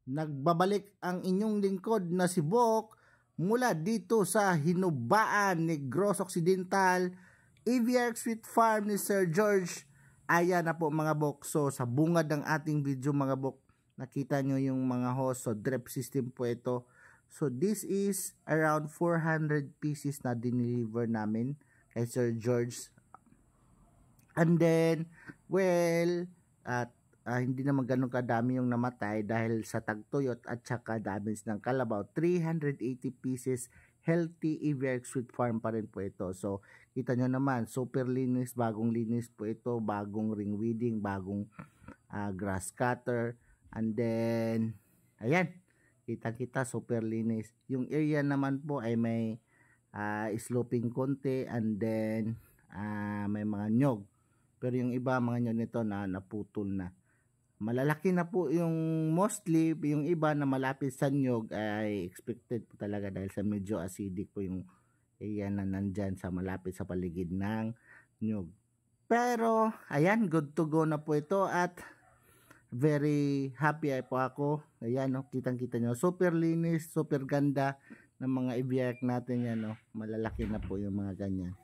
Nagbabalik ang inyong lingkod na si Bok mula dito sa Hinubaan, Negros Occidental, EVR Sweet Farm ni Sir George. Ayan na po mga Bok. So sa bungad ng ating video mga Bok, nakita nyo yung mga hose. So drip system po ito. So this is around 400 pieces na dineliver namin kay Sir George. And then, well, at hindi naman ganun kadami yung namatay dahil sa tagtuyot at saka damage ng kalabaw. 380 pieces healthy EVR Sweet Farm pa rin po ito. So, kita nyo naman, super linis, bagong linis po ito, bagong ring weeding, bagong grass cutter. And then, ayan, kita super linis. Yung area naman po ay may sloping konti and then may mga nyog. Pero yung iba mga nyog nito na naputol na. Malalaki na po yung mostly, yung iba na malapit sa nyog ay expected po talaga dahil sa medyo acidic po yung area na nandyan sa malapit sa paligid ng nyog. Pero ayan, good to go na po ito at very happy po ako. Ayan, no, kitang-kita nyo. Super linis, super ganda ng mga ibiyak natin yan. No? Malalaki na po yung mga ganyan.